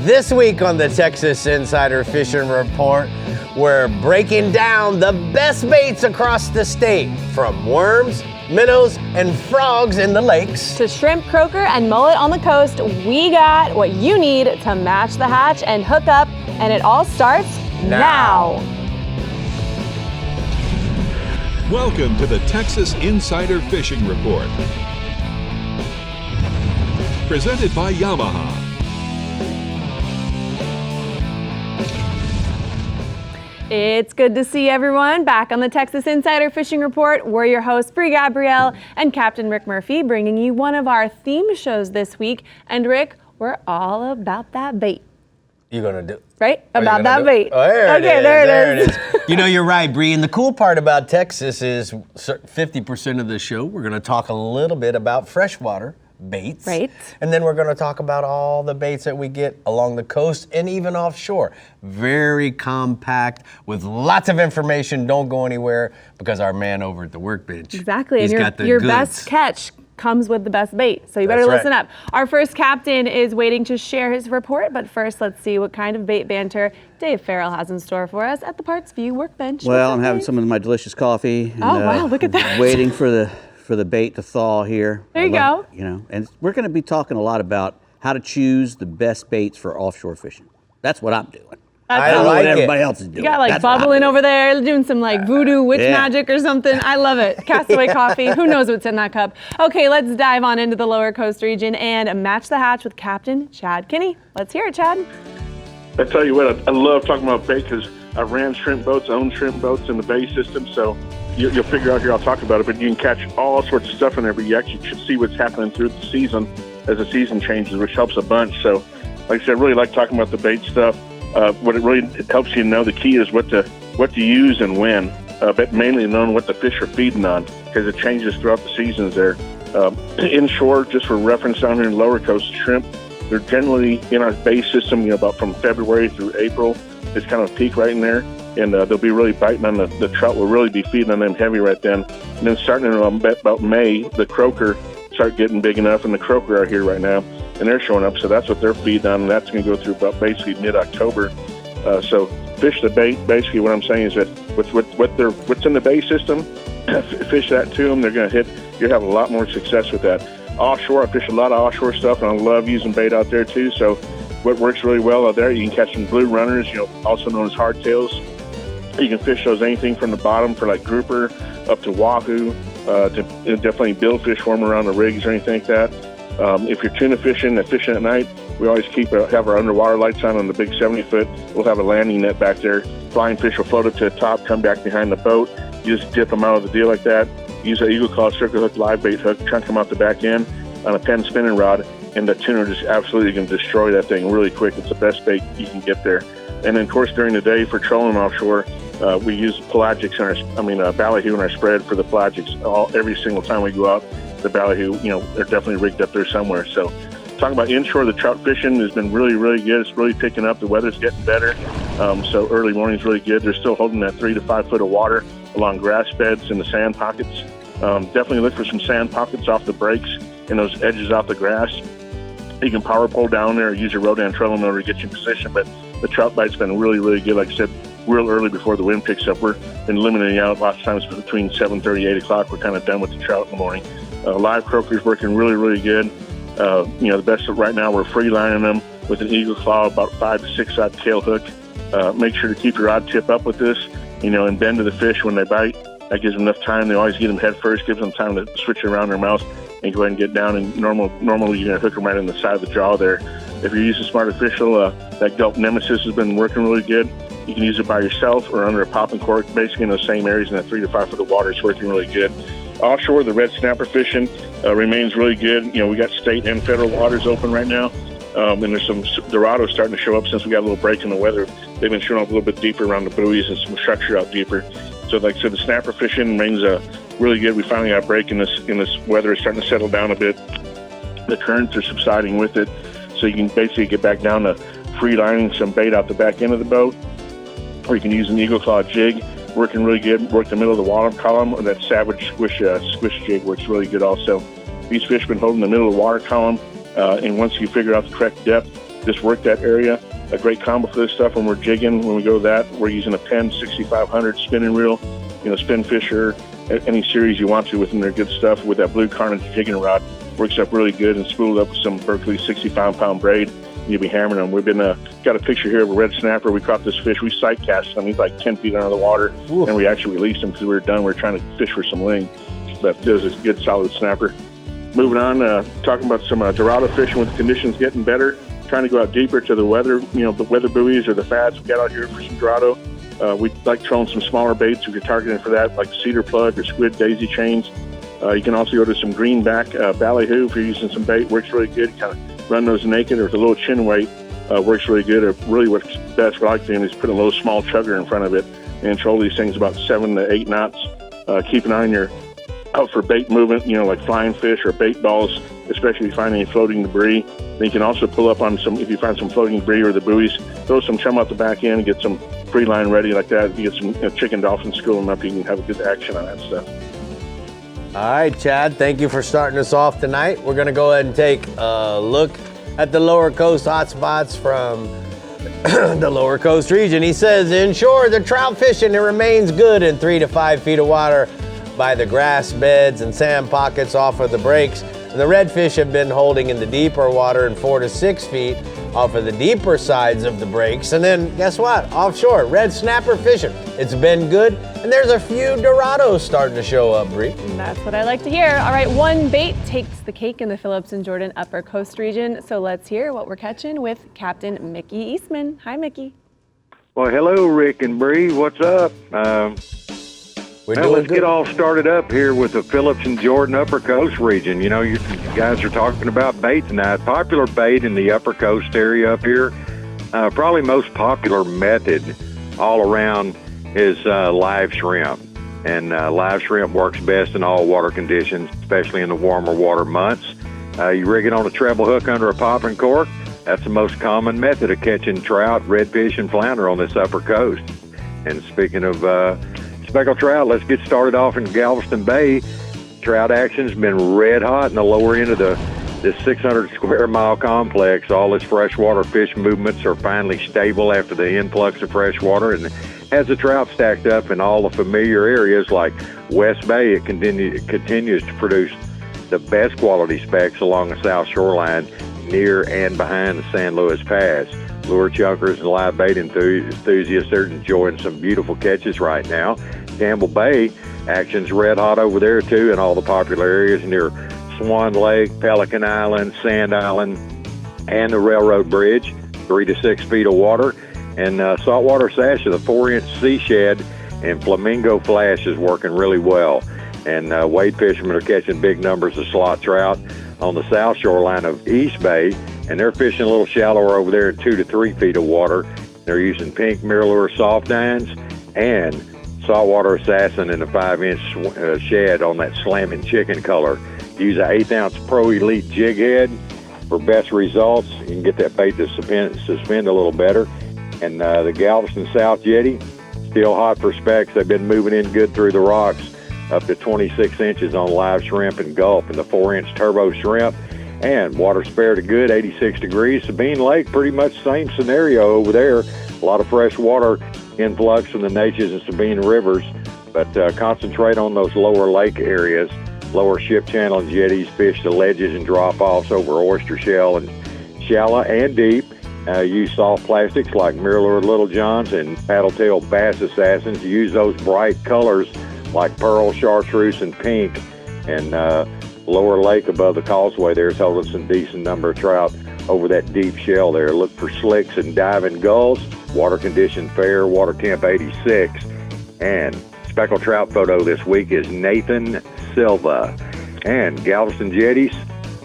This week on the Texas Insider Fishing Report, we're breaking down the best baits across the state, from worms, minnows, and frogs in the lakes to shrimp, croaker, and mullet on the coast. We got what you need to match the hatch and hook up, and it all starts now. Welcome to the Texas Insider Fishing Report, presented by Yamaha. It's good to see everyone back on the Texas Insider Fishing Report. We're your hosts, Bri Gabrielle and Captain Rick Murphy, bringing you one of our theme shows this week. And Rick, we're all about that bait. You're gonna do right about that bait. Oh, there it is. You know, you're right, Bree. And the cool part about Texas is 50% of the show, we're gonna talk a little bit about freshwater baits. Right. And then we're gonna talk about all the baits that we get along the coast and even offshore. Very compact with lots of information. Don't go anywhere because our man over at the workbench. Exactly. He's and got the your goods. best catch comes with the best bait. So you better That's listen right. up. Our first captain is waiting to share his report, but first let's see what kind of bait banter Dave Farrell has in store for us at the Parts View workbench. Well, What's up, I'm having Dave? some of my delicious coffee. And, wow, look at that. Waiting for the bait to thaw here. There you go. You know, and we're going to be talking a lot about how to choose the best baits for offshore fishing. That's what I'm doing. That's I don't know like what it. everybody else is doing. You got like That's what I'm bubbling doing. over there, doing some like voodoo witch Yeah. magic or something. I love it. Castaway coffee. Who knows what's in that cup? Okay, let's dive on into the lower coast region and match the hatch with Captain Chad Kinney. Let's hear it, Chad. I tell you what, I love talking about bait because I ran shrimp boats, own shrimp boats in the bay system, so you'll figure out here I'll talk about it, but you can catch all sorts of stuff in there, but you actually should see what's happening through the season as the season changes, which helps a bunch. So, like I said, I really like talking about the bait stuff. What it really helps you know, the key is what to use and when, but mainly knowing what the fish are feeding on because it changes throughout the seasons there. Inshore, just for reference down here in lower coast, shrimp, they're generally in our bay system, about from February through April. It's kind of a peak right in there, and they'll be really biting on the trout. Will really be feeding on them heavy right then. And then starting in about May, the croaker start getting big enough, and the croaker are here right now, and they're showing up. So that's what they're feeding on, and that's going to go through about basically mid-October. So fish the bait. Basically, what I'm saying is that what's in the bay system, fish that to them. They're going to hit. You'll have a lot more success with that. Offshore, I fish a lot of offshore stuff, and I love using bait out there too. So what works really well out there, you can catch some blue runners, also known as hardtails. You can fish those anything from the bottom for like grouper up to wahoo, to definitely billfish for them around the rigs or anything like that. If you're tuna fishing and fishing at night, we always have our underwater lights on the big 70-foot. We'll have a landing net back there. Flying fish will float up to the top, come back behind the boat. You just dip them out of the deal like that. Use an Eagle Claw circle hook, live bait hook, chunk them out the back end on a Penn spinning rod, and the tuna just absolutely can destroy that thing really quick. It's the best bait you can get there. And then, of course, during the day for trolling offshore, we use pelagics ballyhoo in our spread for the pelagics. Every single time we go out, the ballyhoo, they're definitely rigged up there somewhere. So, talking about inshore, the trout fishing has been really, really good. It's really picking up. The weather's getting better. So early morning's really good. They're still holding that 3 to 5 foot of water along grass beds in the sand pockets. Definitely look for some sand pockets off the breaks and those edges off the grass. You can power pole down there or use your Rodan trolling motor to get you in position, but the trout bite's been really, really good. Like I said, real early before the wind picks up. We're been limiting out lots of times between 7:30, 8 o'clock. We're kind of done with the trout in the morning. Live croaker's working really, really good. The best right now, we're free lining them with an Eagle Claw, about 5 to 6 odd tail hook. Make sure to keep your rod tip up with this, and bend to the fish when they bite. That gives them enough time. They always get them head first, gives them time to switch around their mouth and go ahead and get down. And normally you're going to hook them right in the side of the jaw there. If you're using Smart Official, that Gulp Nemesis has been working really good. You can use it by yourself or under a popping cork, basically in those same areas in that 3 to 5 foot of water. It's working really good. Offshore, the red snapper fishing remains really good. We got state and federal waters open right now. And there's some Dorados starting to show up since we got a little break in the weather. They've been showing up a little bit deeper around the buoys and some structure out deeper. So like I said, the snapper fishing remains really good. We finally got a break in this weather. It's starting to settle down a bit. The currents are subsiding with it. So you can basically get back down to free lining some bait out the back end of the boat. Or you can use an Eagle Claw jig, working really good. Work the middle of the water column, or that Savage squish jig works really good also. These fish have been holding the middle of the water column, and once you figure out the correct depth, just work that area. A great combo for this stuff when we're jigging. When we go that, we're using a Penn 6500 spinning reel, Spin Fisher, any series you want to within their good stuff with that blue Carnage jigging rod. Works up really good and spooled up with some Berkley 65-pound braid. You'll be hammering them. We've been got a picture here of a red snapper. We caught this fish. We sight cast him. He's like 10 feet under the water, and we actually released him because we were done. We were trying to fish for some ling, but it was a good, solid snapper. Moving on, talking about some Dorado fishing with the conditions getting better. Trying to go out deeper to the weather, the weather buoys or the fads we got out here for some Dorado. We like throwing some smaller baits if you're targeting for that, like cedar plug or squid daisy chains. You can also go to some greenback ballyhoo if you're using some bait. Works really good. You kind of run those naked or with a little chin weight. Works really good. Really what's best, what I like doing is put a little small chugger in front of it and troll these things about 7 to 8 knots. Keep an eye on out for bait movement, like flying fish or bait balls, especially if you find any floating debris. Then you can also pull up on if you find some floating debris or the buoys, throw some chum out the back end and get some free line ready like that. You get some chicken dolphins, school them up, you can have a good action on that stuff. All right, Chad, thank you for starting us off tonight. We're going to go ahead and take a look at the lower coast hotspots from the lower coast region. He says, inshore, the trout fishing, it remains good in 3 to 5 feet of water by the grass beds and sand pockets off of the breaks. And the redfish have been holding in the deeper water in 4 to 6 feet off of the deeper sides of the breaks. And then guess what? Offshore, red snapper fishing. It's been good. And there's a few Dorados starting to show up, Bree. That's what I like to hear. All right, one bait takes the cake in the Phillips and Jordan Upper Coast region. So let's hear what we're catching with Captain Mickey Eastman. Hi, Mickey. Well, hello, Rick and Bree. What's up? Let's get all started up here with the Phillips and Jordan Upper Coast region. You guys are talking about bait tonight. Popular bait in the Upper Coast area up here, probably most popular method all around is live shrimp. And live shrimp works best in all water conditions, especially in the warmer water months. You rig it on a treble hook under a popping cork. That's the most common method of catching trout, redfish, and flounder on this Upper Coast. And speaking of speckled trout, let's get started off in Galveston Bay. Trout action's been red hot in the lower end of this 600 square mile complex. All this freshwater fish movements are finally stable after the influx of fresh water, and has the trout stacked up in all the familiar areas like West Bay. It continues to produce the best quality specs along the south shoreline near and behind the San Luis Pass. Lure chunkers and live bait enthusiasts are enjoying some beautiful catches right now. Campbell Bay action's red hot over there too in all the popular areas near Swan Lake, Pelican Island, Sand Island, and the Railroad Bridge. 3 to 6 feet of water. And saltwater sash of the 4-inch sea shad and flamingo flash is working really well. And wade fishermen are catching big numbers of slot trout on the south shoreline of East Bay, and they're fishing a little shallower over there at 2 to 3 feet of water. They're using pink MirrOlure soft dines and saltwater assassin in a 5-inch shad on that slamming chicken color. Use an 1/8 ounce Pro Elite jig head for best results. You can get that bait to suspend a little better. And the Galveston South Jetty, still hot for specs. They've been moving in good through the rocks, up to 26 inches on live shrimp and gulp, and the 4-inch turbo shrimp. And water spared to good, 86 degrees. Sabine Lake, pretty much same scenario over there. A lot of fresh water influx from the Neches and Sabine rivers, but concentrate on those lower lake areas, lower ship channel and jetties. Fish the ledges and drop-offs over oyster shell and shallow and deep. Use soft plastics like MirrOlure Little Johns and Paddletail Bass Assassins. Use those bright colors like pearl, chartreuse, and pink. And lower lake above the causeway there is holding some decent number of trout over that deep shell there. Look for slicks and diving gulls. Water condition fair, water temp 86. And speckled trout photo this week is Nathan Silva. And Galveston Jetties,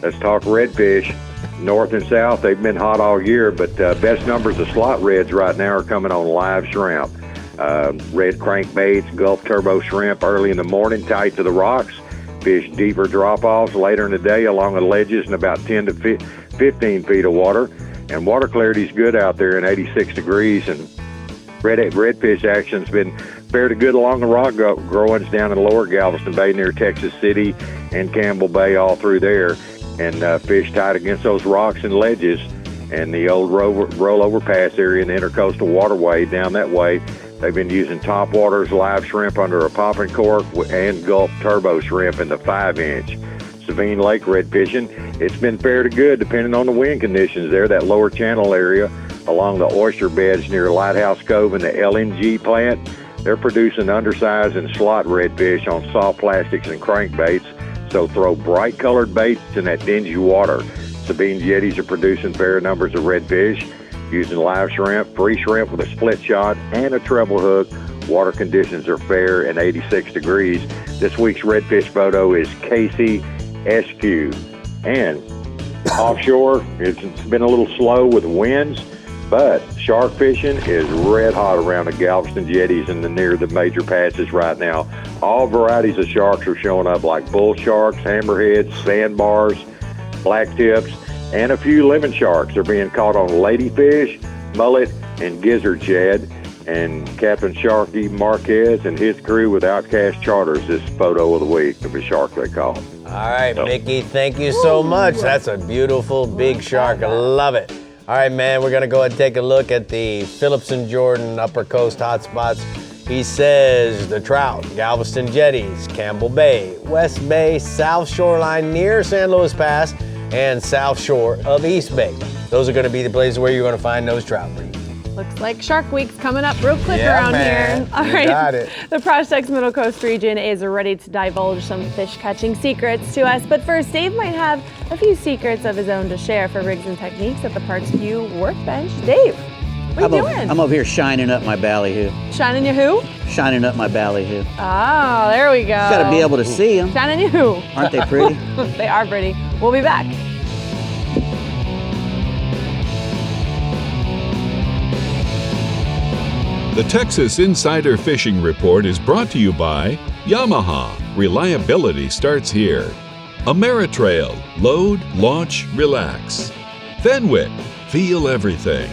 let's talk redfish. North and south, they've been hot all year, but best numbers of slot reds right now are coming on live shrimp. Red crankbaits, Gulf turbo shrimp early in the morning, tight to the rocks. Fish deeper drop-offs later in the day along the ledges in about 10 to 15 feet of water. And water clarity's good out there in 86 degrees. And redfish action's been fair to good along the rock growings down in lower Galveston Bay near Texas City and Campbell Bay all through there. And fish tight against those rocks and ledges. and the old rollover pass area in the intercoastal waterway down that way. They've been using top waters live shrimp under a popping cork and Gulp turbo shrimp in the 5-inch. Sabine Lake red fishing, it's been fair to good depending on the wind conditions there. That lower channel area along the oyster beds near Lighthouse Cove and the LNG plant, they're producing undersized and slot redfish on soft plastics and crankbaits. So throw bright colored baits in that dingy water. Sabine jetties are producing fair numbers of redfish using live shrimp, free shrimp with a split shot and a treble hook. Water conditions are fair and 86 degrees. This week's redfish photo is Casey SQ. And offshore, it's been a little slow with winds, but shark fishing is red hot around the Galveston jetties and near the major passes right now. All varieties of sharks are showing up, like bull sharks, hammerheads, sandbars, black tips, and a few lemon sharks are being caught on ladyfish, mullet, and gizzard shad. And Captain Sharky Marquez and his crew with Outcast Charters this photo of the week of a shark they caught. All right, Mickey, thank you so much. That's a beautiful big shark. I love it. All right, man, we're going to go ahead and take a look at the Phillips and Jordan Upper Coast hotspots. He says the trout, Galveston jetties, Campbell Bay, West Bay, South Shoreline near San Luis Pass, and South Shore of East Bay. Those are going to be the places where you're going to find those trout breeds. Looks like Shark Week's coming up real quick Yeah, around man. here. All You right. got it. The Project's Middle Coast region is ready to divulge some fish catching secrets to us. But first, Dave might have a few secrets of his own to share for rigs and techniques at the Parks View workbench. Dave, what are you doing? I'm over here shining up my ballyhoo. Shining your who? Shining up my ballyhoo. Oh, there we go. Got to be able to see them. Shining your who? Aren't they pretty? They are pretty. We'll be back. The Texas Insider Fishing Report is brought to you by Yamaha. Reliability starts here. Ameritrail. Load, launch, relax. Fenwick. Feel everything.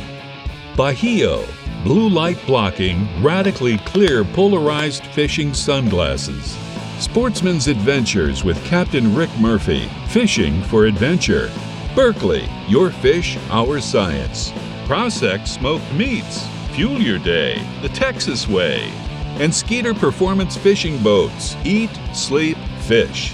Bahio. Blue light blocking, radically clear polarized fishing sunglasses. Sportsman's Adventures with Captain Rick Murphy. Fishing for adventure. Berkeley. Your fish, our science. Prospect Smoked Meats. Fuel your day the Texas way. And Skeeter Performance Fishing Boats. Eat, sleep, fish.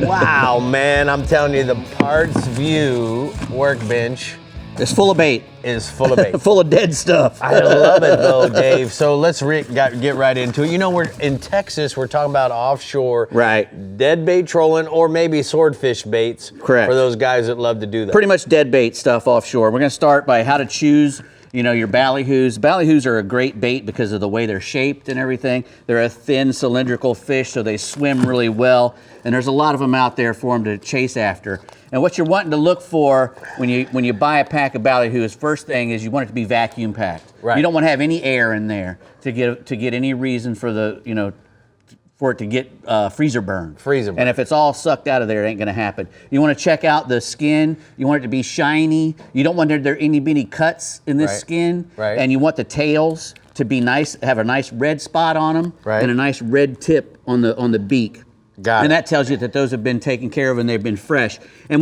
Wow, man, I'm telling you, the Parks View workbench It's full of bait. is full of bait. Full of dead stuff. I love it though, Dave. So let's get right into it. You know, we're in Texas. We're talking about offshore, Right. Dead bait trolling, or maybe swordfish baits. Correct. For those guys that love to do that. Pretty much dead bait stuff offshore. We're going to start by how to choose, your ballyhoos. Ballyhoos are a great bait because of the way they're shaped and everything. They're a thin cylindrical fish, so they swim really well. And there's a lot of them out there for them to chase after. And what you're wanting to look for when you buy a pack of ballyhoos, first thing is you want it to be vacuum packed. Right. You don't want to have any air in there to get any reason for for it to get freezer burn. Freezer burn. And if it's all sucked out of there, it ain't gonna happen. You wanna check out the skin. You want it to be shiny. You don't want there any cuts in this Right. skin. Right. And you want the tails to be nice, have a nice red spot on them. Right. And a nice red tip on the beak. Got And it. that tells you that those have been taken care of and they've been fresh. And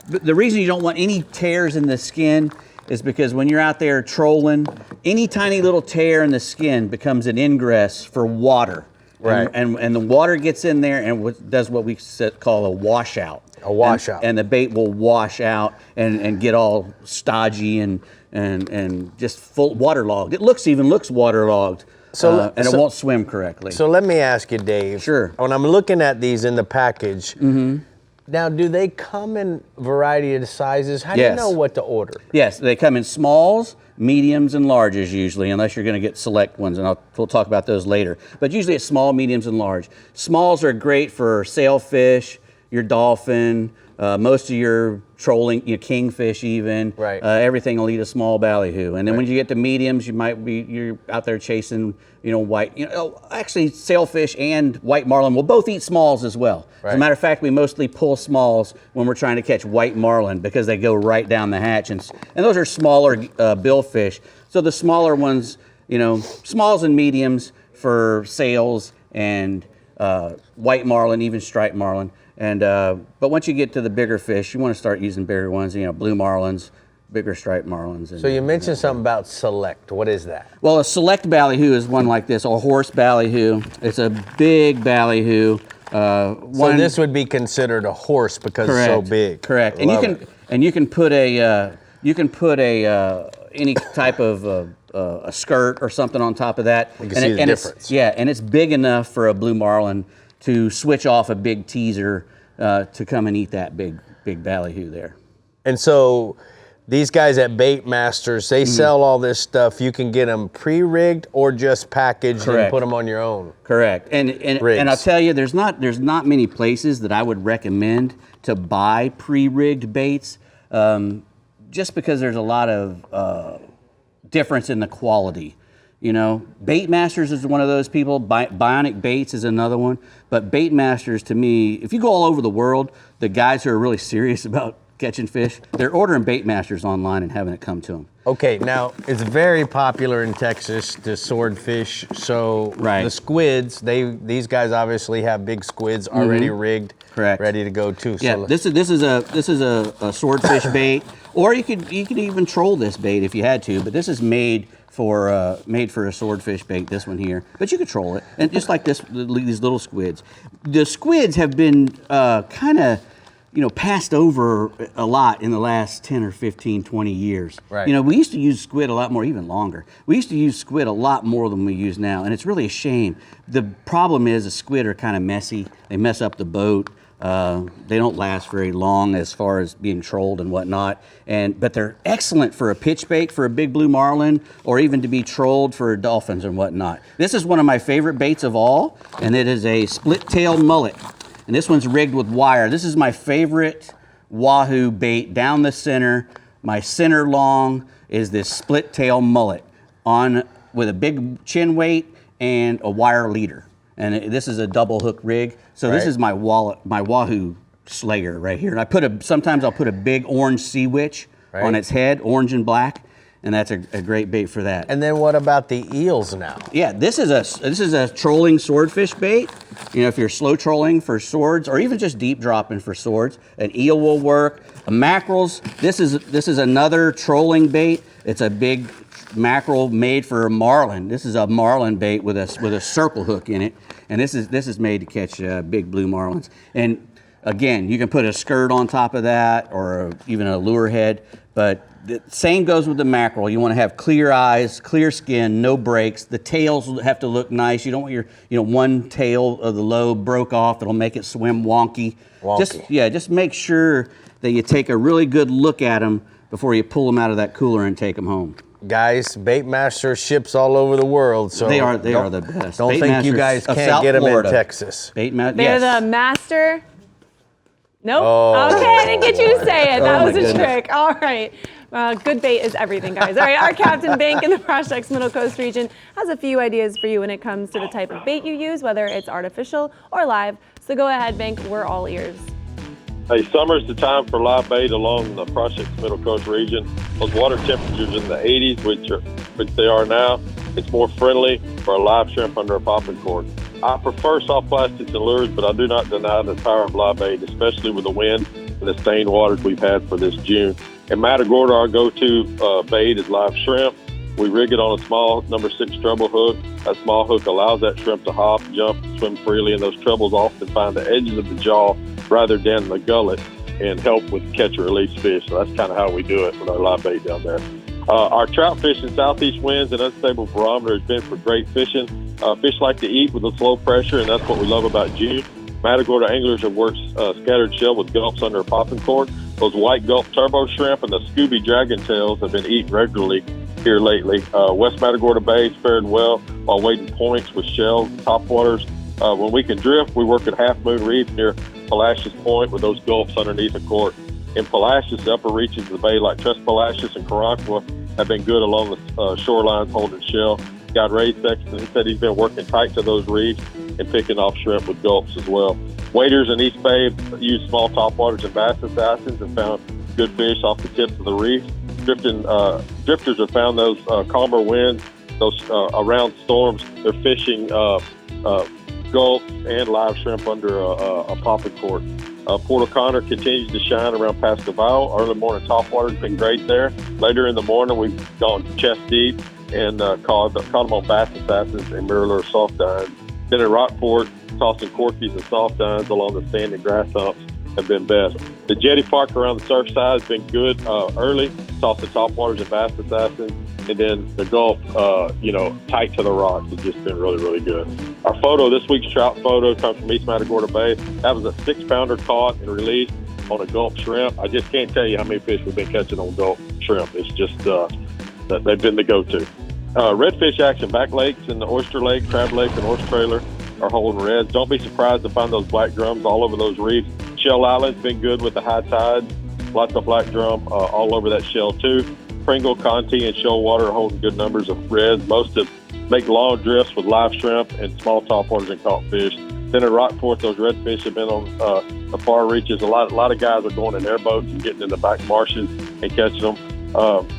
the reason you don't want any tears in the skin is because when you're out there trolling, any tiny little tear in the skin becomes an ingress for water. Right. And the water gets in there and does what we call a washout. A washout. And the bait will wash out and get all stodgy and just full waterlogged. It looks waterlogged. So- and it so- won't swim correctly. So let me ask you, Dave. Sure. When I'm looking at these in the package, now do they come in variety of sizes? How do you Yes. know what to order? Yes, they come in smalls, mediums, and larges usually, unless you're going to get select ones, and we'll talk about those later. But usually it's small, mediums, and large. Smalls are great for sailfish, your dolphin, most of your trolling, your kingfish even. Right. Everything will eat a small ballyhoo. And then when you get to mediums, you're out there chasing, white. Actually, sailfish and white marlin will both eat smalls as well. As Right. a matter of fact, we mostly pull smalls when we're trying to catch white marlin because they go right down the hatch, and those are smaller billfish. So the smaller ones, smalls and mediums for sails and white marlin, even striped marlin. But once you get to the bigger fish, you want to start using bigger ones, blue marlins, bigger striped marlins. So you mentioned something about select. What is that? Well, a select ballyhoo is one like this, a horse ballyhoo. It's a big ballyhoo. So this would be considered a horse because it's so big. Correct. And you can put any type of a skirt or something on top of that. You can see the difference. And it's big enough for a blue marlin to switch off a big teaser to come and eat that big ballyhoo there. And so these guys at Bait Masters, they sell all this stuff. You can get them pre-rigged or just packaged and put them on your own. Correct. And I'll tell you, there's not many places that I would recommend to buy pre-rigged baits, just because there's a lot of difference in the quality. Bait Masters is one of those people. Bionic Baits is another one. But Bait Masters, to me, if you go all over the world, the guys who are really serious about catching fish, they're ordering Bait Masters online and having it come to them. Okay, now it's very popular in Texas, the swordfish. So the squids, these guys obviously have big squids already rigged, ready to go too. Yeah, so this is a swordfish bait, or you could even troll this bait if you had to. But this is made for a swordfish bait. This one here, but you could troll it, and just like these little squids. The squids have been kind of passed over a lot in the last 10 or 15, 20 years. Right. We used to use squid a lot more, even longer. We used to use squid a lot more than we use now, and it's really a shame. The problem is the squid are kind of messy. They mess up the boat. They don't last very long as far as being trolled and whatnot. But they're excellent for a pitch bait for a big blue marlin, or even to be trolled for dolphins and whatnot. This is one of my favorite baits of all, and it is a split-tailed mullet. And this one's rigged with wire. This is my favorite wahoo bait down the center. My center long is this split tail mullet with a big chin weight and a wire leader. And this is a double hook rig. So this is my wahoo slayer right here. And sometimes I'll put a big orange sea witch on its head, orange and black. And that's a great bait for that. And then what about the eels now? Yeah, this is a trolling swordfish bait. If you're slow trolling for swords, or even just deep dropping for swords, an eel will work. Mackerels. This is another trolling bait. It's a big mackerel made for a marlin. This is a marlin bait with a circle hook in it, and this is made to catch big blue marlins. And again, you can put a skirt on top of that, or even a lure head. But the same goes with the mackerel. You want to have clear eyes, clear skin, no breaks. The tails have to look nice. You don't want your one tail of the lobe broke off. It'll make it swim wonky. Just make sure that you take a really good look at them before you pull them out of that cooler and take them home. Guys, Bait Master ships all over the world, so they are the best. Don't think you guys can't get them in Texas. They're the master. Nope. Oh. Okay, I didn't get you to say it. That was a trick. All right. Good bait is everything, guys. All right, our Captain Bank in the Projects Middle Coast region has a few ideas for you when it comes to the type of bait you use, whether it's artificial or live. So go ahead, Bank. We're all ears. Hey, summer's the time for live bait along the Projects Middle Coast region. Those water temperatures in the 80s, which they are now, it's more friendly for a live shrimp under a popping cork. I prefer soft plastics and lures, but I do not deny the power of live bait, especially with the wind and the stained waters we've had for this June. In Matagorda, our go-to bait is live shrimp. We rig it on a small number 6 treble hook. That small hook allows that shrimp to hop, jump, swim freely, and those trebles often find the edges of the jaw rather than the gullet and help with catch or release fish. So that's kind of how we do it with our live bait down there. Our trout fish in southeast winds and unstable barometer has been for great fishing. Fish like to eat with a slow pressure, and that's what we love about June. Matagorda anglers have worked scattered shell with gulps under a popping cork. Those white gulp turbo shrimp and the Scooby dragon tails have been eaten regularly here lately. West Matagorda Bay has fared well while wading points with shells, topwaters. When we can drift, we work at Half Moon Reef near Palacios Point with those gulps underneath the cork. In Palacios, the upper reaches of the bay like Tres Palacios and Caracqua have been good along the shorelines holding shell. Got Ray Sexton, he said he's been working tight to those reefs and picking off shrimp with gulps as well. Waders in East Bay have used small topwaters and bass assassins and found good fish off the tips of the reef. Drifters have found those calmer winds, those around storms. They're fishing gulps and live shrimp under a popping cork. Port O'Connor continues to shine around Pascaval. Early morning topwater's been great there. Later in the morning, we've gone chest deep and caught them on bass assassins and mirror lure soft dines. Then at Rockport, tossing corkies and soft dines along the sand and grass humps have been best. The jetty park around the surf side has been good early, tossing topwaters and bass assassins. And then the Gulf, tight to the rocks has just been really, really good. Our photo, this week's trout photo, comes from East Matagorda Bay. That was a 6-pounder caught and released on a Gulf shrimp. I just can't tell you how many fish we've been catching on Gulf shrimp. It's just that they've been the go-to. Redfish action, back lakes in the Oyster Lake, Crab Lake, and Horse Trailer are holding reds. Don't be surprised to find those black drums all over those reefs. Shell Island's been good with the high tides. Lots of black drum all over that shell, too. Pringle, Conti, and Shoalwater are holding good numbers of reds. Most of make long drifts with live shrimp and small topwaters and caught fish. Then at Rockport, those redfish have been on the far reaches. A lot of guys are going in their boats and getting in the back marshes and catching them.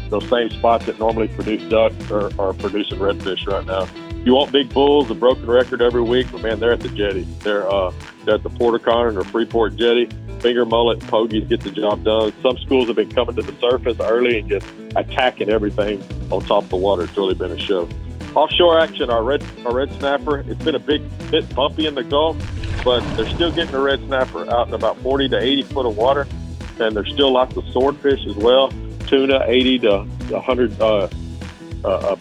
Those same spots that normally produce duck are producing redfish right now. You want big bulls, a broken record every week, but man, they're at the jetty. They're at the Port O'Connor and the Freeport jetty. Finger mullet and pogies get the job done. Some schools have been coming to the surface early and just attacking everything on top of the water. It's really been a show. Offshore action, our red snapper. It's been a bit bumpy in the Gulf, but they're still getting the red snapper out in about 40 to 80 foot of water, and there's still lots of swordfish as well. Tuna, 80 to 100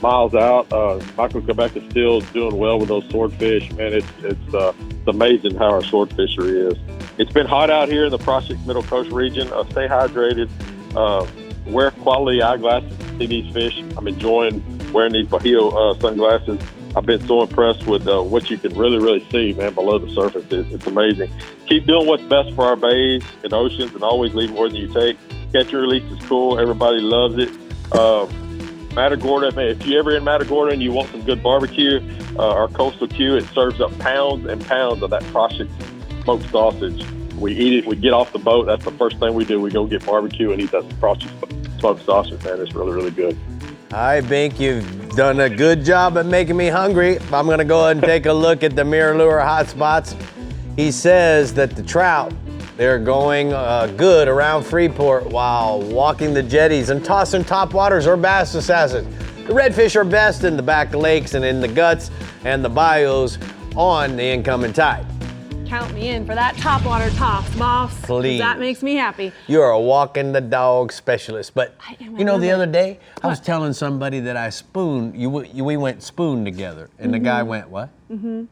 miles out. Michael Quebec is still doing well with those swordfish. Man, it's amazing how our sword fishery is. It's been hot out here in the Project Middle Coast region. Stay hydrated. Wear quality eyeglasses to see these fish. I'm enjoying wearing these Bajio sunglasses. I've been so impressed with what you can really, really see, man, below the surface. It's amazing. Keep doing what's best for our bays and oceans, and always leave more than you take. Catch and release is cool. Everybody loves it. Matagorda, man, if you're ever in Matagorda and you want some good barbecue, our Coastal Q, it serves up pounds and pounds of that Project smoked sausage. We eat it. We get off the boat. That's the first thing we do. We go get barbecue and eat that Project smoked sausage, man. It's really, really good. All right, Bink, you've done a good job at making me hungry. I'm going to go ahead and take a look at the Mirror Lure hotspots. He says that the trout, they're going good around Freeport while walking the jetties and tossing topwaters or bass assassins. The redfish are best in the back lakes and in the guts and the bayous on the incoming tide. Count me in for that topwater toss, boss. Please. That makes me happy. You're a walking the dog specialist. But I am, you know, the love other day, I was What? telling somebody that I spooned, we went spoon together. And the guy went, what? Mm-hmm.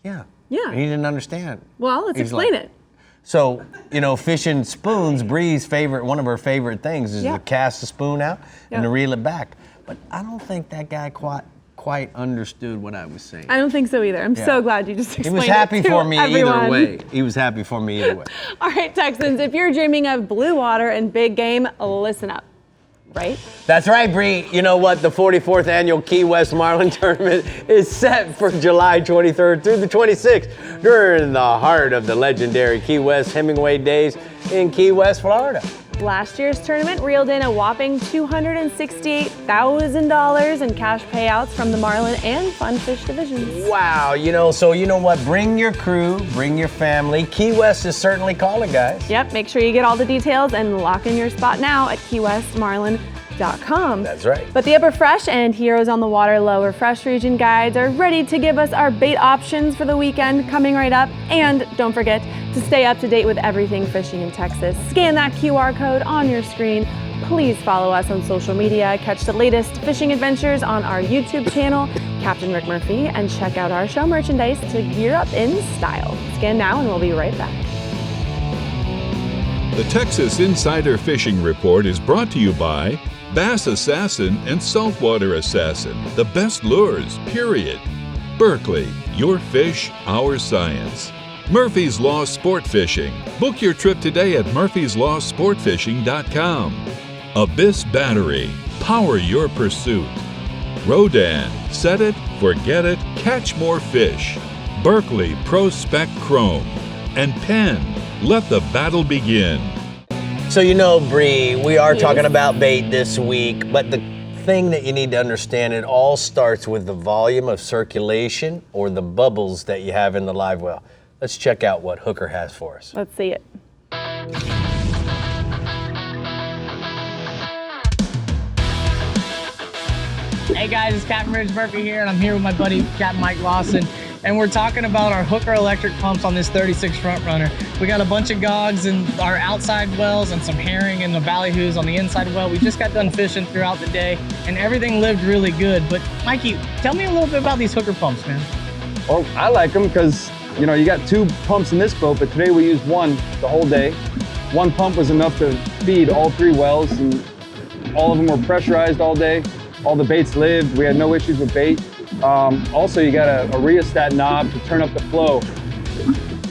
Yeah. Yeah. He didn't understand. Well, let's He's explain like- it. So, you know, fishing spoons, Bree's one of her favorite things is Yeah. to cast the spoon out and to Yeah. reel it back. But I don't think that guy quite understood what I was saying. I don't think so either. I'm Yeah. so glad you just He explained was it happy to for me everyone. either way. He was happy for me either way. All right, Texans, if you're dreaming of blue water and big game, listen up. Right? That's right, Bree. You know what? The 44th annual Key West Marlin Tournament is set for July 23rd through the 26th during the heart of the legendary Key West Hemingway Days in Key West, Florida. Last year's tournament reeled in a whopping $268,000 in cash payouts from the Marlin and Funfish divisions. Wow, so you know what? Bring your crew, bring your family. Key West is certainly calling, guys. Yep, make sure you get all the details and lock in your spot now at keywestmarlin.com. That's right. But the Upper Fresh and Heroes on the Water Lower Fresh Region guides are ready to give us our bait options for the weekend coming right up. And don't forget to stay up to date with everything fishing in Texas. Scan that QR code on your screen. Please follow us on social media, catch the latest fishing adventures on our YouTube channel, Captain Rick Murphy, and check out our show merchandise to gear up in style. Scan now and we'll be right back. The Texas Insider Fishing Report is brought to you by Bass Assassin and Saltwater Assassin, the best lures, period. Berkeley, your fish, our science. Murphy's Law Sport Fishing. Book your trip today at murphyslawsportfishing.com. Abyss Battery. Power your pursuit. Rodan. Set it, forget it, catch more fish. Berkeley Pro Spec Chrome. And Penn. Let the battle begin. So Bree, we are Yes. talking about bait this week, but the thing that you need to understand, it all starts with the volume of circulation or the bubbles that you have in the live well. Let's check out what Hooker has for us. Let's see it. Hey guys, it's Captain Rich Murphy here, and I'm here with my buddy Captain Mike Lawson, and we're talking about our Hooker electric pumps on this 36 Front Runner. We got a bunch of gogs in our outside wells and some herring and the ballyhoos on the inside well. We just got done fishing throughout the day, and everything lived really good. But Mikey, tell me a little bit about these Hooker pumps, man. Well, I like them because, you know, you got 2 pumps in this boat, but today we used 1 the whole day. 1 pump was enough to feed all 3 wells, and all of them were pressurized all day. All the baits lived. We had no issues with bait. Also, you got a rheostat knob to turn up the flow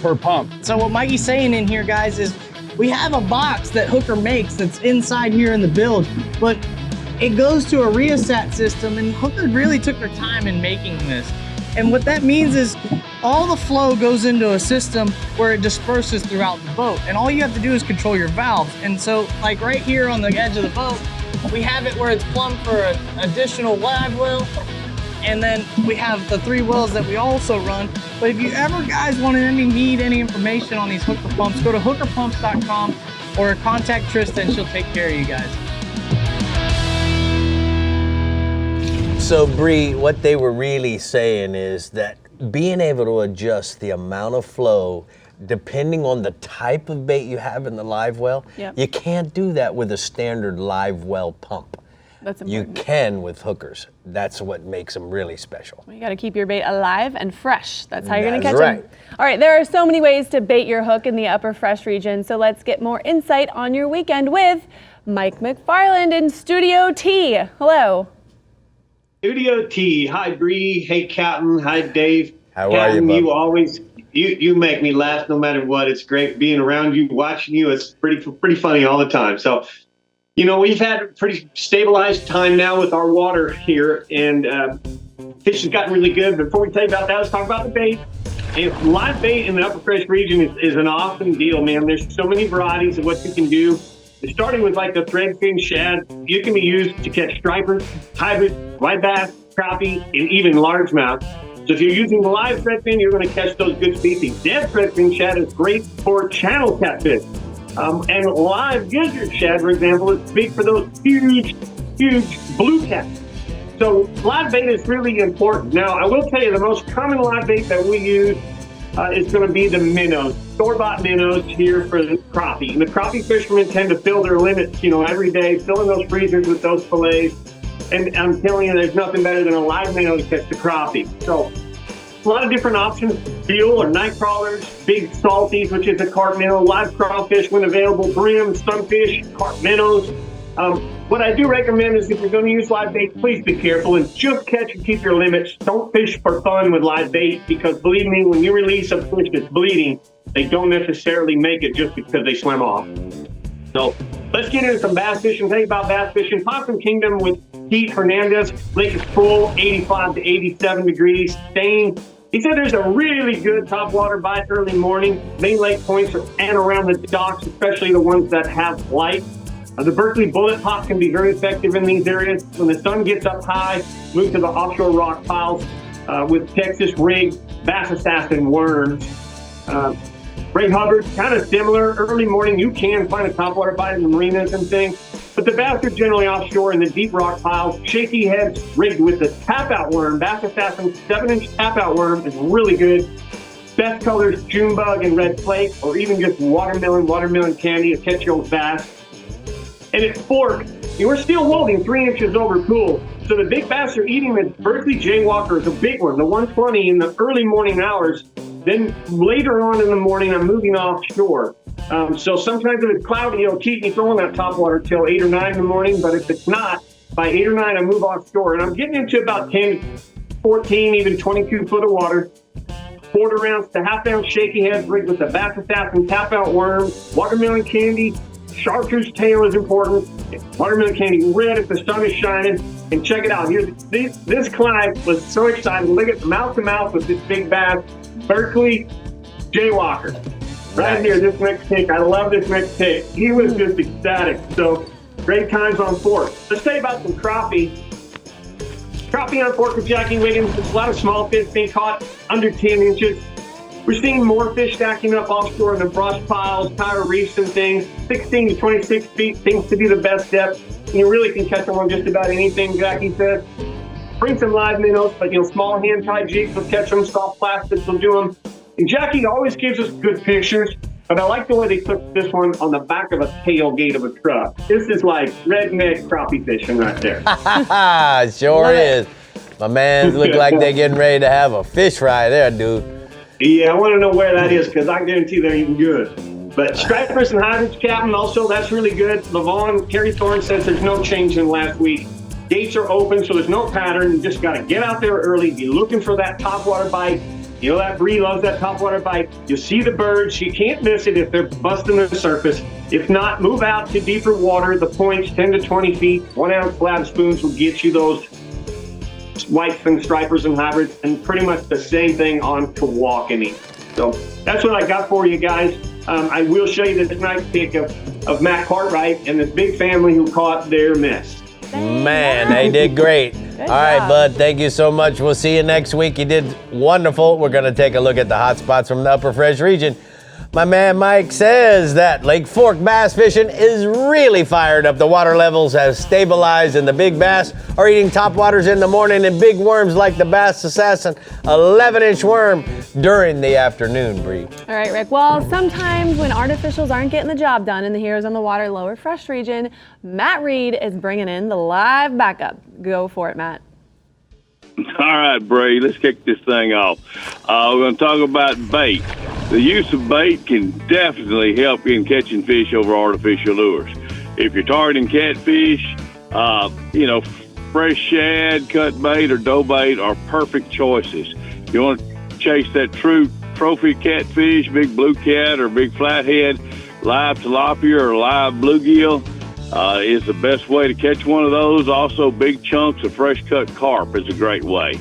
per pump. So what Mikey's saying in here, guys, is we have a box that Hooker makes that's inside here in the build, but it goes to a rheostat system, and Hooker really took their time in making this. And what that means is all the flow goes into a system where it disperses throughout the boat, and all you have to do is control your valves. And so, like right here on the edge of the boat, we have it where it's plumbed for an additional live well, and then we have the 3 wells that we also run. But if you ever guys need any information on these Hooker pumps, go to hookerpumps.com or contact Tristan. She'll take care of you guys. So, Bree, what they were really saying is that being able to adjust the amount of flow depending on the type of bait you have in the live well, you can't do that with a standard live well pump. That's important. You can with hookers. That's what makes them really special. You got to keep your bait alive and fresh. That's how you're going to That's catch right. them. All right, there are so many ways to bait your hook in the upper fresh region, so let's get more insight on your weekend with Mike McFarland in Studio T. Hello. Studio T. Hi, Bree. Hey, Captain. Hi, Dave. How Captain, are you, you bub? always you make me laugh no matter what. It's great being around you, watching you. It's pretty funny all the time. So, you know, we've had a pretty stabilized time now with our water here, and fish has gotten really good. Before we tell you about that, let's talk about the bait. And live bait in the upper fresh region is an awesome deal, man. There's so many varieties of what you can do. Starting with like the threadfin shad, you can be used to catch stripers, hybrids, white bass, crappie, and even largemouth. So if you're using the live threadfin, you're going to catch those good species. Dead threadfin shad is great for channel catfish. And live gizzard shad, for example, is big for those huge blue cats. So live bait is really important. Now, I will tell you the most common live bait that we use is going to be the minnows, store-bought minnows here for the crappie. And the crappie fishermen tend to fill their limits, you know, every day, filling those freezers with those fillets. And I'm telling you, there's nothing better than a live minnow to catch the crappie. So a lot of different options, veal or night crawlers, big salties, which is a carp minnow, live crawfish when available, brim, sunfish, carp minnows. What I do recommend is if you're going to use live bait, please be careful and just catch and keep your limits. Don't fish for fun with live bait because, believe me, when you release a fish that's bleeding, they don't necessarily make it just because they swim off. So let's get into some bass fishing. Tell you about bass fishing. Possum Kingdom with Pete Hernandez. Lake is full, 85 to 87 degrees. Staying. He said there's a really good topwater bite early morning. Main lake points and around the docks, especially the ones that have light. The Berkeley bullet pop can be very effective in these areas. When the sun gets up high, move to the offshore rock piles with Texas rig, bass assassin worms. Ray Hubbard, kind of similar. Early morning, you can find a topwater bite in the marinas and things, but the bass are generally offshore in the deep rock piles. Shaky heads rigged with the tap-out worm. Bass assassin 7-inch tap-out worm is really good. Best colors, June bug and red flake, or even just watermelon candy to catch those bass. And it's fork. We're still holding 3 inches over pool. So the big bass are eating this Berkeley Jaywalker is a big one, the 120 in the early morning hours. Then later on in the morning, I'm moving offshore. So sometimes if it's cloudy, it'll keep me throwing that topwater till 8 or 9 in the morning. But if it's not, by 8 or 9, I move offshore. And I'm getting into about 10, 14, even 22 foot of water. Quarter ounce to half ounce shaky heads rigged with the Bass Assassin tap-out worm, watermelon candy. Chartreuse tail is important. Watermelon candy red if the sun is shining. And check it out. This client was so excited. Look at mouth to mouth with this big bass, Berkeley Jaywalker. Right here, this next pick. I love this next pick. He was just ecstatic. So great times on fork. Let's say about some crappie. Crappie on fork with Jackie Wiggins. There's a lot of small fish being caught under 10 inches. We're seeing more fish stacking up offshore in the brush piles, tire reefs and things. 16 to 26 feet seems to be the best depth. And you really can catch them on just about anything, Jackie said. Bring some live minnows, but small hand-tied jigs will catch them, soft plastics will do them. And Jackie always gives us good pictures, but I like the way they took this one on the back of a tailgate of a truck. This is like redneck crappie fishing right there. Sure is. My mans look like they're getting ready to have a fish fry there, dude. Yeah, I want to know where that is because I guarantee they're eating good. But stripers and hybrids, Captain, also, that's really good. Levon, Kerry Thorne says there's no change in last week. Gates are open, so there's no pattern. You just got to get out there early, be looking for that topwater bite. That Bree loves that topwater bite. You see the birds. You can't miss it if they're busting the surface. If not, move out to deeper water. The points, 10 to 20 feet. 1 ounce slab spoons will get you those whites and stripers and hybrids, and pretty much the same thing on Kawakamie. So that's what I got for you guys. I will show you this nice pic of Matt Cartwright and this big family who caught their mess. Man, they did great. All right, bud, thank you so much. We'll see you next week. You did wonderful. We're going to take a look at the hot spots from the Upper Fresh region. My man Mike says that Lake Fork bass fishing is really fired up. The water levels have stabilized and the big bass are eating topwaters in the morning and big worms like the Bass Assassin 11-inch worm during the afternoon, Bree. All right, Rick. Well, sometimes when artificials aren't getting the job done in the Heroes on the Water Lower Fresh region, Matt Reed is bringing in the live backup. Go for it, Matt. All right, Bree, let's kick this thing off. We're going to talk about bait. The use of bait can definitely help in catching fish over artificial lures. If you're targeting catfish, fresh shad, cut bait, or dough bait are perfect choices. You want to chase that true trophy catfish, big blue cat or big flathead, live tilapia or live bluegill is the best way to catch one of those. Also, big chunks of fresh cut carp is a great way.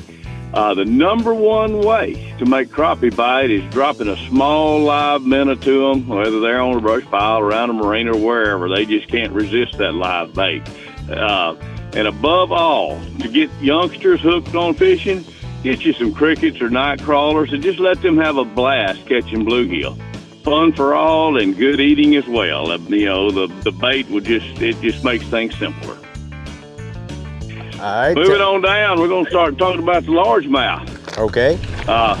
The number one way to make crappie bite is dropping a small live minnow to them, whether they're on a brush pile, around a marina, or wherever. They just can't resist that live bait. And above all, to get youngsters hooked on fishing, get you some crickets or night crawlers and just let them have a blast catching bluegill. Fun for all and good eating as well. The bait just makes things simpler. All right. Moving on down, we're going to start talking about the largemouth. Okay. All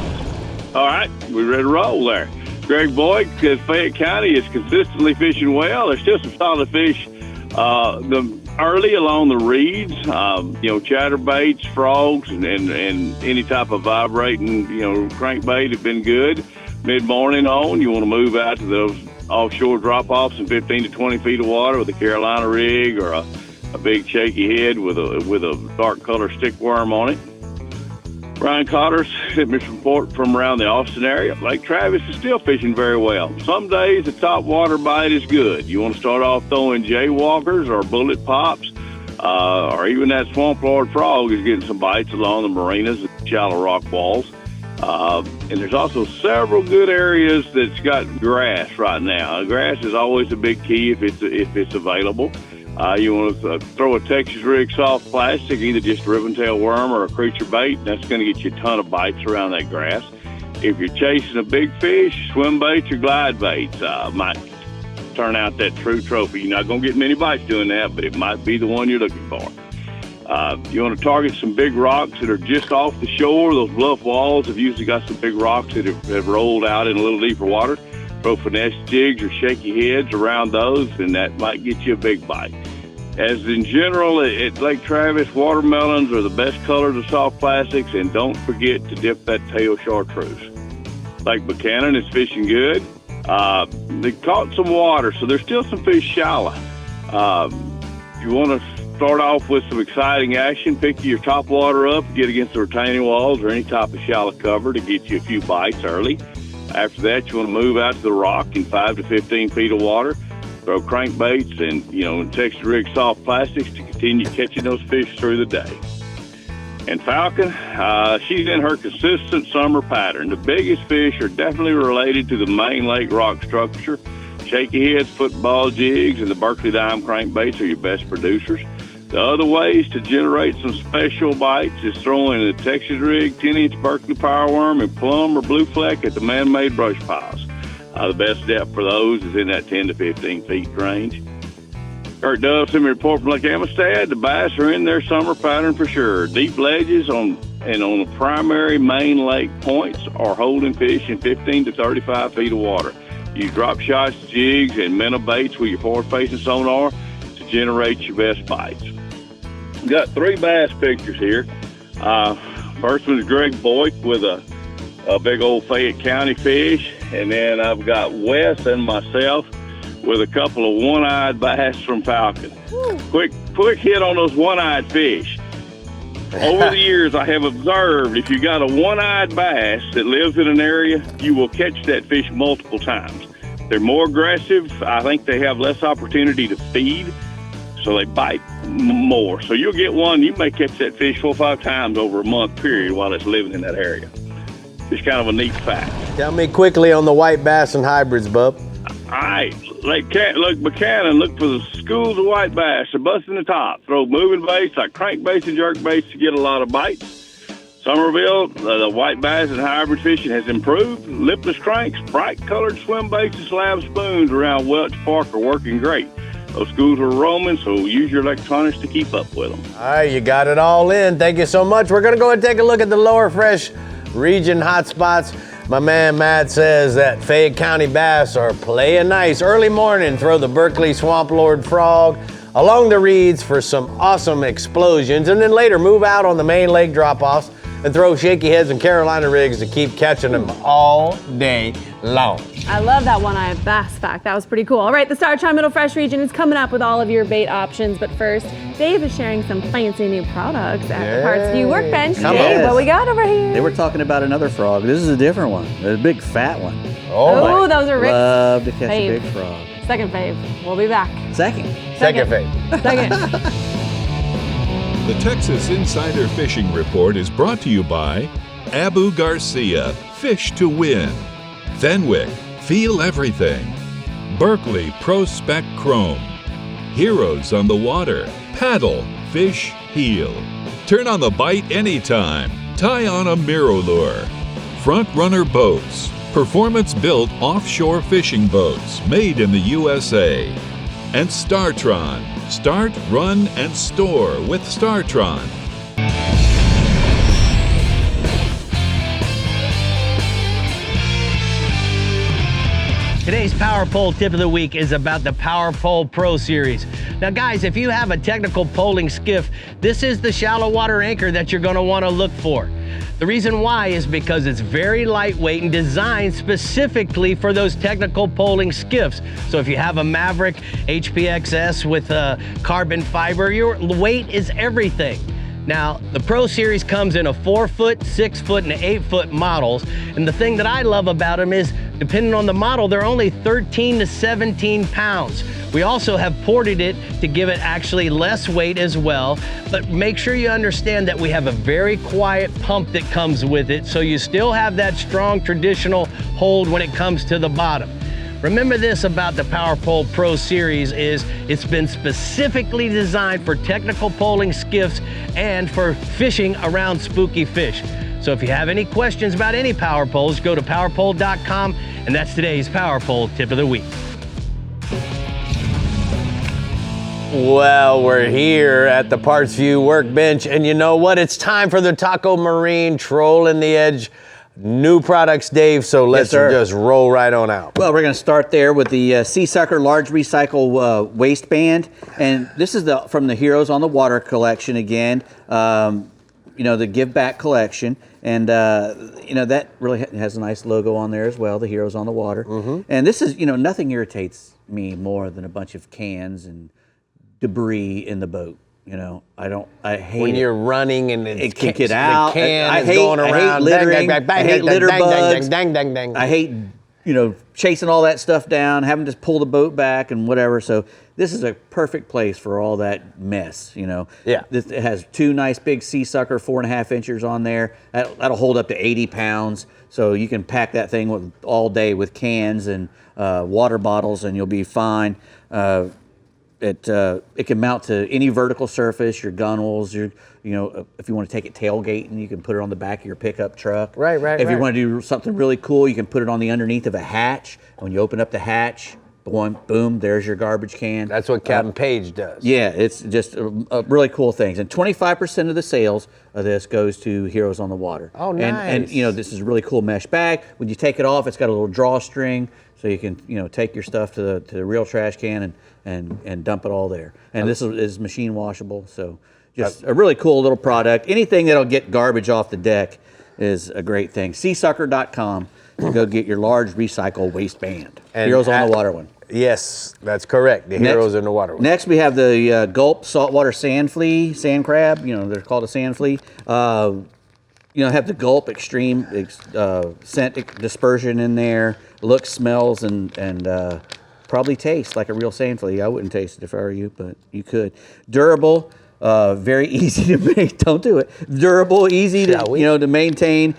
right, we're ready to roll there. Greg Boyd, Fayette County is consistently fishing well. There's still some solid fish early along the reeds, chatterbaits, frogs, and any type of vibrating, crankbait have been good. Mid-morning on, you want to move out to those offshore drop-offs in 15 to 20 feet of water with a Carolina rig or a big shaky head with a dark color stick worm on it. Brian Cotters sent me a report from around the Austin area. Lake Travis is still fishing very well. Some days the top water bite is good. You want to start off throwing jaywalkers or bullet pops, or even that swamp lord frog is getting some bites along the marinas and shallow rock walls. And there's also several good areas that's got grass right now. Grass is always a big key if it's available. You want to throw a Texas rig soft plastic, either just a ribbon tail worm or a creature bait. That's going to get you a ton of bites around that grass. If you're chasing a big fish, swim baits or glide baits might turn out that true trophy. You're not going to get many bites doing that, but it might be the one you're looking for. You want to target some big rocks that are just off the shore. Those bluff walls have usually got some big rocks that have rolled out in a little deeper water. Throw finesse jigs or shaky heads around those, and that might get you a big bite. As in general, at Lake Travis, watermelons are the best colors of soft plastics, and don't forget to dip that tail chartreuse. Lake Buchanan is fishing good. They caught some water, so there's still some fish shallow. If you want to start off with some exciting action, pick your top water up, get against the retaining walls or any type of shallow cover to get you a few bites early. After that, you want to move out to the rock in 5 to 15 feet of water. Throw crankbaits and Texas rig soft plastics to continue catching those fish through the day. And Falcon, she's in her consistent summer pattern. The biggest fish are definitely related to the main lake rock structure. Shaky heads, football jigs, and the Berkeley Dime crankbaits are your best producers. The other ways to generate some special bites is throwing a Texas rig, 10-inch Berkeley power worm, and plum or blue fleck at the man-made brush piles. The best depth for those is in that 10 to 15 feet range. Kurt Dove sent me a report from Lake Amistad. The bass are in their summer pattern for sure. Deep ledges on the primary main lake points are holding fish in 15 to 35 feet of water. Use drop shots, jigs, and minnow baits with your forward-facing sonar to generate your best bites. Got 3 bass pictures here. First one is Greg Boyd with a big old Fayette County fish, and then I've got Wes and myself with a couple of one-eyed bass from Falcon. Quick hit on those one-eyed fish. Over the years, I have observed if you got a one-eyed bass that lives in an area, you will catch that fish multiple times. They're more aggressive. I think they have less opportunity to feed, so they bite more. So you'll get one, you may catch that fish 4 or 5 times over a month period while it's living in that area. It's kind of a neat fact. Tell me quickly on the white bass and hybrids, bub. All right, Lake Buchanan, look for the schools of white bass. They're busting the top. Throw moving baits like crankbaits and jerk baits to get a lot of bites. Somerville, the white bass and hybrid fishing has improved. Lipless cranks, bright-colored swim baits, and slab spoons around Welch Park are working great. Those schools are roaming, so use your electronics to keep up with them. All right, you got it all in. Thank you so much. We're going to go and take a look at the Lower Fresh region hotspots. My man Matt says that Fayette County bass are playing nice. Early morning, throw the Berkeley Swamp Lord frog along the reeds for some awesome explosions, and then later move out on the main lake drop-offs and throw shaky heads and Carolina rigs to keep catching them all day long. I love that one-eyed bass fact. That was pretty cool. All right, the Startron Middle Fresh region is coming up with all of your bait options. But first, Dave is sharing some fancy new products at the Parts View Workbench. Dave, what we got over here? They were talking about another frog. This is a different one. A big fat one. Oh, those are Rick's Love to catch fave. a big frog. Second fave. We'll be back. Second fave. Second. The Texas Insider Fishing Report is brought to you by Abu Garcia, Fish to Win, Fenwick, Feel Everything, Berkeley Pro Spec Chrome, Heroes on the Water, Paddle, Fish, Heel. Turn on the bite anytime. Tie on a Mirrolure. Front Runner Boats, performance-built offshore fishing boats made in the USA. And Startron, start, run, and store with Startron. Today's Power Pole tip of the week is about the Power Pole Pro Series. Now guys, if you have a technical poling skiff, this is the shallow water anchor that you're gonna wanna look for. The reason why is because it's very lightweight and designed specifically for those technical poling skiffs. So if you have a Maverick HPXS with a carbon fiber, your weight is everything. Now, the Pro Series comes in a 4-foot, 6-foot, and 8-foot models. And the thing that I love about them is, depending on the model, they're only 13 to 17 pounds. We also have ported it to give it actually less weight as well. But make sure you understand that we have a very quiet pump that comes with it, so you still have that strong traditional hold when it comes to the bottom. Remember this about the Power Pole Pro Series is it's been specifically designed for technical poling skiffs and for fishing around spooky fish. So if you have any questions about any power poles, go to powerpole.com, and that's today's Power Pole tip of the week. Well, we're here at the Parts View Workbench, and you know what? It's time for the Taco Marine Trolling the Edge new products, Dave, so let's just roll right on out. Well, we're going to start there with the Sea Sucker Large Recycle Waistband. And this is from the Heroes on the Water collection again, you know, the Give Back collection. And, you know, that really has a nice logo on there as well, the Heroes on the Water. Mm-hmm. And this is, you know, nothing irritates me more than a bunch of cans and debris in the boat. You know, I hate when you're running and it can get out. I hate going around. I hate littering. I hate litter bugs. Dang. I hate, you know, chasing all that stuff down, having to pull the boat back and whatever. So this is a perfect place for all that mess. You know. Yeah. It has 2 nice big Sea Sucker 4.5 inchers on there. That'll hold up to 80 pounds. So you can pack that thing all day with cans and water bottles, and you'll be fine. it can mount to any vertical surface, your gunnels, if you want to take it tailgating, you can put it on the back of your pickup truck. Right. If you want to do something really cool, you can put it on the underneath of a hatch. When you open up the hatch, boom, there's your garbage can. That's what Captain Page does. Yeah, it's just really cool things. And 25% of the sales of this goes to Heroes on the Water. Oh, nice. And this is a really cool mesh bag. When you take it off, it's got a little drawstring, so you can take your stuff to the real trash can and dump it all there. And this is machine washable, so just a really cool little product. Anything that'll get garbage off the deck is a great thing. Seasucker.com to go get your large recycle waistband. And Heroes on the Water one. Yes, that's correct. The Heroes in the Water one. Next, we have the Gulp saltwater sand crab. They're called a sand flea. Have the Gulp extreme scent dispersion in there. Looks, smells, and probably tastes like a real sand flea. I wouldn't taste it if I were you, but you could. Durable. Very easy to make. Don't do it. Durable, easy to maintain,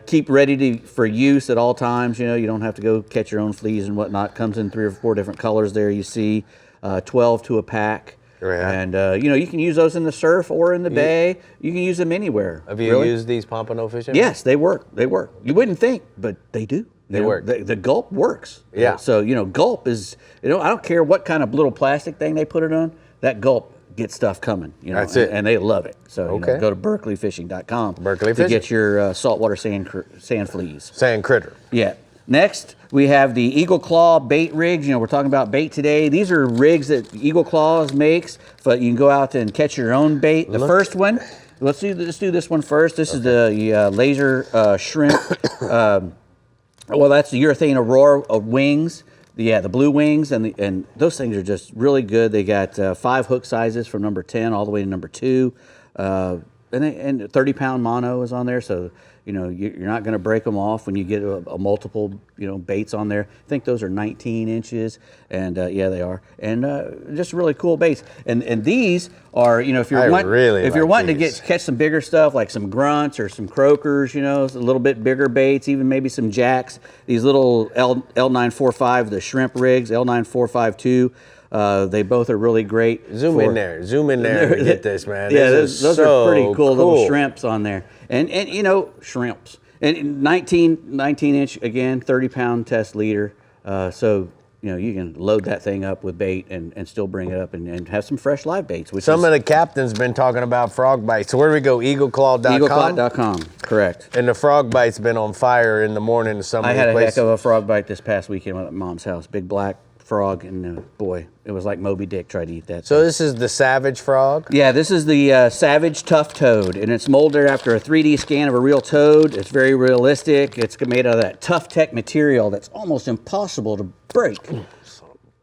keep ready for use at all times. You don't have to go catch your own fleas and whatnot. Comes in 3 or 4 different colors. There you see, 12 to a pack. Yeah. And you can use those in the surf or in the bay. You can use them anywhere. Have you used these pompano fishing? Yes, they work. You wouldn't think, but they do. They work. The Gulp works. Yeah. So Gulp is. I don't care what kind of little plastic thing they put it on. That Gulp get stuff coming, That's it. And they love it. So Okay. go to berkeleyfishing.com Berkeley to Fishing. get your saltwater sand fleas. Sand critter. Yeah. Next, we have the Eagle Claw bait rigs. We're talking about bait today. These are rigs that Eagle Claws makes, but you can go out and catch your own bait. The first one, let's do this one first. This is the laser shrimp. That's the urethane Aurora wings. The blue wings, and those things are just really good. They got 5 hook sizes from number 10 all the way to number 2, and 30-pound mono is on there. So you're not going to break them off when you get a multiple baits on there. I think those are 19 inches, and they are, and just really cool baits. And these are if you're wanting to catch some bigger stuff like some grunts or some croakers, a little bit bigger baits, even maybe some jacks. These little L945, the shrimp rigs, L9452. They both are really great. Zoom in there to get this, man. Yeah, this those are pretty cool little shrimps on there. And shrimps. And 19 inch, again, 30-pound test leader. So you can load that thing up with bait and still bring it up and have some fresh live baits. Some of the captain's been talking about frog bites. So where do we go? EagleClaw.com? EagleClaw.com, correct. And the frog bite's been on fire in the morning in some of I these had a places. heck of a frog bite this past weekend at Mom's house. Big black frog, and boy, it was like Moby Dick tried to eat that. So this is the Savage frog? Yeah, this is the Savage Tough Toad, and it's molded after a 3D scan of a real toad. It's very realistic. It's made out of that tough tech material that's almost impossible to break.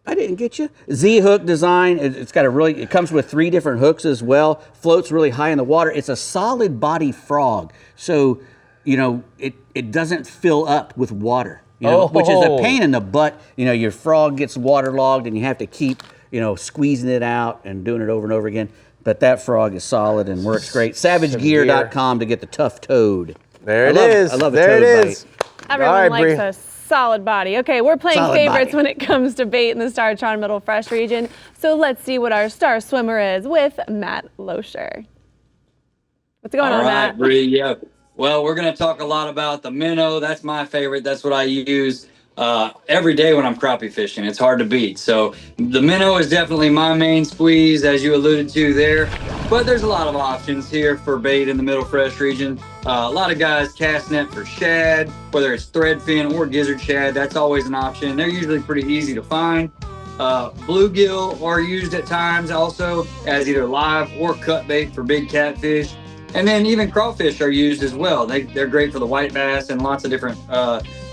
I didn't get you. Z-hook design. It's got it comes with 3 different hooks as well. Floats really high in the water. It's a solid body frog, so it doesn't fill up with water. Which is a pain in the butt. Your frog gets waterlogged and you have to keep, squeezing it out and doing it over and over again. But that frog is solid and works great. SavageGear.com to get the Tough Toad. There it is. I love a there toad it is. bite. Everyone likes a solid body. Okay, we're playing Solid favorites body. when it comes to bait in the Star-Tron Middle Fresh region. So let's see what our star swimmer is with Matt Loescher. What's going on, Matt? Bree, yeah. Well, we're going to talk a lot about the minnow. That's my favorite. That's what I use every day when I'm crappie fishing. It's hard to beat. So the minnow is definitely my main squeeze, as you alluded to there. But there's a lot of options here for bait in the Middle Fresh region. A lot of guys cast net for shad, whether it's threadfin or gizzard shad. That's always an option. They're usually pretty easy to find. Bluegill are used at times also as either live or cut bait for big catfish. And then even crawfish are used as well. They're great for the white bass and lots of different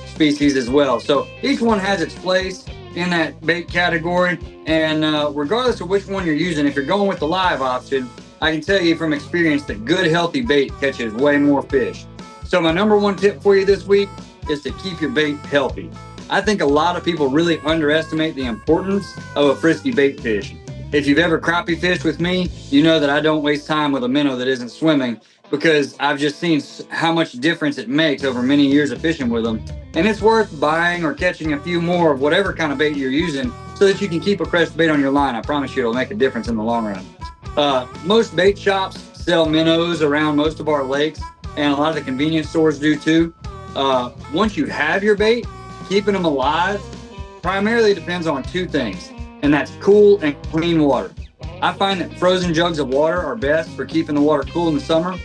species as well. So each one has its place in that bait category. And regardless of which one you're using, if you're going with the live option, I can tell you from experience that good, healthy bait catches way more fish. So my number 1 tip for you this week is to keep your bait healthy. I think a lot of people really underestimate the importance of a frisky bait fish. If you've ever crappie fished with me, you know that I don't waste time with a minnow that isn't swimming because I've just seen how much difference it makes over many years of fishing with them. And it's worth buying or catching a few more of whatever kind of bait you're using so that you can keep a fresh bait on your line. I promise you it'll make a difference in the long run. Most bait shops sell minnows around most of our lakes, and a lot of the convenience stores do too. Once you have your bait, keeping them alive primarily depends on two things, and that's cool and clean water. I find that frozen jugs of water are best for keeping the water cool in the summer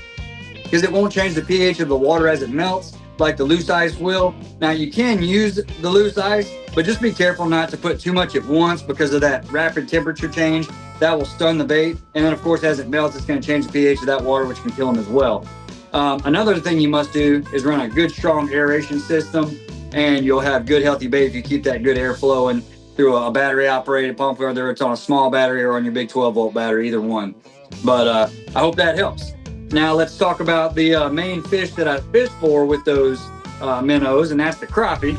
because it won't change the pH of the water as it melts like the loose ice will. Now you can use the loose ice, but just be careful not to put too much at once because of that rapid temperature change. That will stun the bait. And then of course, as it melts, it's going to change the pH of that water, which can kill them as well. Another thing you must do is run a good, strong aeration system, and you'll have good, healthy bait if you keep that good air flowing through a battery-operated pump, whether it's on a small battery or on your big 12-volt battery, either one. But I hope that helps. Now let's talk about the main fish that I fish for with those minnows, and that's the crappie.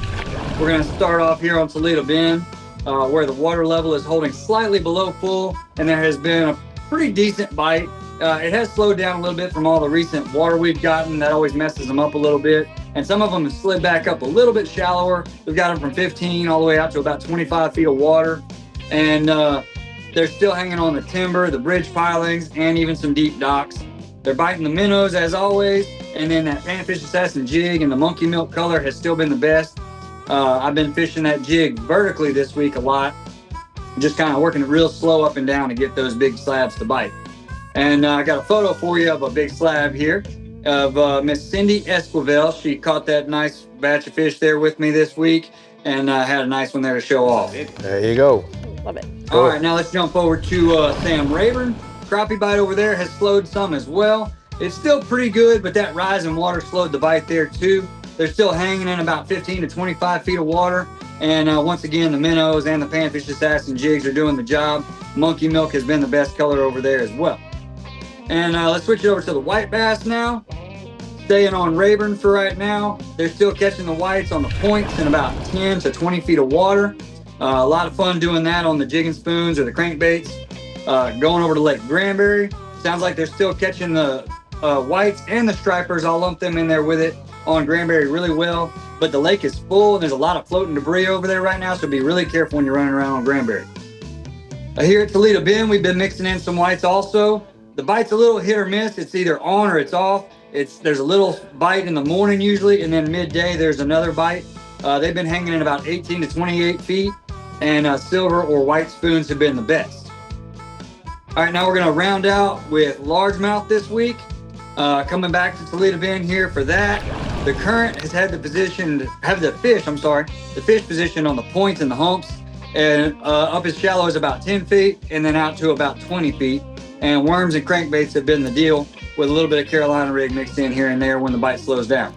We're going to start off here on Toledo Bend, where the water level is holding slightly below full, and there has been a pretty decent bite. It has slowed down a little bit from all the recent water we've gotten. That always messes them up a little bit. And some of them have slid back up a little bit shallower. We've got them from 15 all the way out to about 25 feet of water. And they're still hanging on the timber, the bridge pilings, and even some deep docks. They're biting the minnows as always. And then that panfish assassin jig and the monkey milk color has still been the best. I've been fishing that jig vertically this week a lot. Just kind of working it real slow up and down to get those big slabs to bite. And I got a photo for you of a big slab here of Miss Cindy Esquivel. She caught that nice batch of fish there with me this week and had a nice one there to show off. There you go. Love it. All right, now let's jump over to Sam Rayburn. Crappie bite over there has slowed some as well. It's still pretty good, but that rise in water slowed the bite there too. They're still hanging in about 15 to 25 feet of water. And once again, the minnows and the panfish assassin jigs are doing the job. Monkey milk has been the best color over there as well. And let's switch it over to the white bass now. Staying on Rayburn for right now. They're still catching the whites on the points in about 10 to 20 feet of water. A lot of fun doing that on the jigging spoons or the crankbaits. Going over to Lake Granbury. Sounds like they're still catching the whites and the stripers. I'll lump them in there with it on Granbury really well. But the lake is full and there's a lot of floating debris over there right now. So be really careful when you're running around on Granbury. Here at Toledo Bend, we've been mixing in some whites also. The bite's a little hit or miss. It's either on or it's off. There's a little bite in the morning usually, and then midday there's another bite. They've been hanging in about 18 to 28 feet, and silver or white spoons have been the best. All right, now we're gonna round out with largemouth this week. Coming back to Toledo Bend here for that. The current has had the fish position on the points and the humps, and up as shallow as about 10 feet, and then out to about 20 feet. And worms and crankbaits have been the deal with a little bit of Carolina rig mixed in here and there when the bite slows down.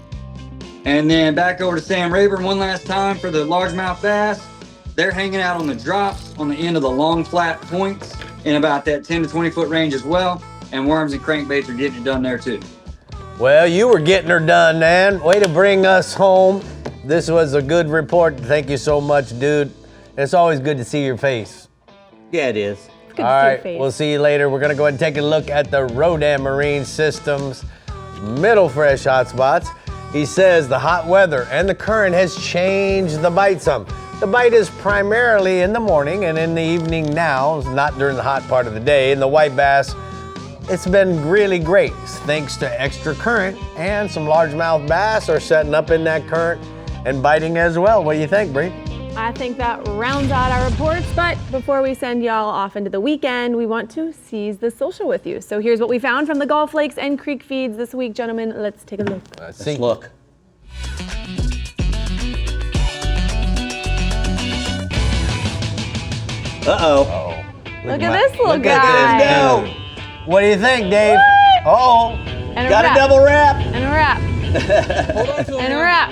And then back over to Sam Rayburn one last time for the largemouth bass. They're hanging out on the drops on the end of the long flat points in about that 10 to 20 foot range as well. And worms and crankbaits are getting it done there too. Well, you were getting her done, man. Way to bring us home. This was a good report. Thank you so much, dude. It's always good to see your face. Yeah, it is. Good All to see your right, face. we'll see you later. We're gonna go ahead and take a look at the Rodan Marine Systems middle fresh hotspots. He says the hot weather and the current has changed the bite some. The bite is primarily in the morning and in the evening now, not during the hot part of the day. And the white bass, it's been really great thanks to extra current, and some largemouth bass are setting up in that current and biting as well. What do you think, Bree? I think that rounds out our reports, but before we send y'all off into the weekend, we want to seize the social with you. So here's what we found from the Gulf Lakes and Creek feeds this week, gentlemen. Let's take a look. Let's look. Uh-oh. Look at this little guy. Let's go. What do you think, Dave? Uh-oh. And Got wrap. a double wrap. And a wrap. And a wrap.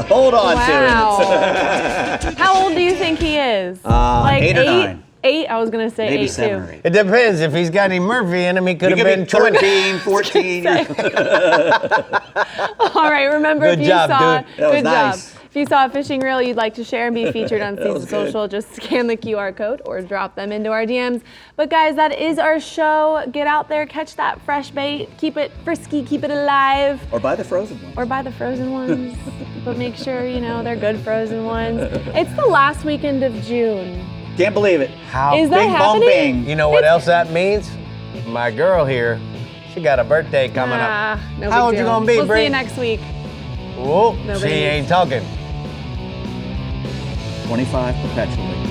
Hold on Wow. to it. How old do you think he is? 8 or 9. 8? I was going to say Maybe 8 7 too. or 8. It depends. If he's got any Murphy in him, he could have been 20. 13, 14. All right, remember Good if you job, saw dude. That was good nice. job. If If you saw a fishing reel you'd like to share and be featured on Season Social, just scan the QR code or drop them into our DMs. But guys, that is our show. Get out there, catch that fresh bait, keep it frisky, keep it alive. Or buy the frozen ones. Or buy the frozen ones. But make sure, they're good frozen ones. It's the last weekend of June. Can't believe it. How? Is that Bing, happening? bong, bing. You know what else that means? My girl here, she got a birthday coming up. No How big old you deal. gonna be, We'll Bree? see you next week. Whoa, No she babies. ain't talking. 25 perpetually.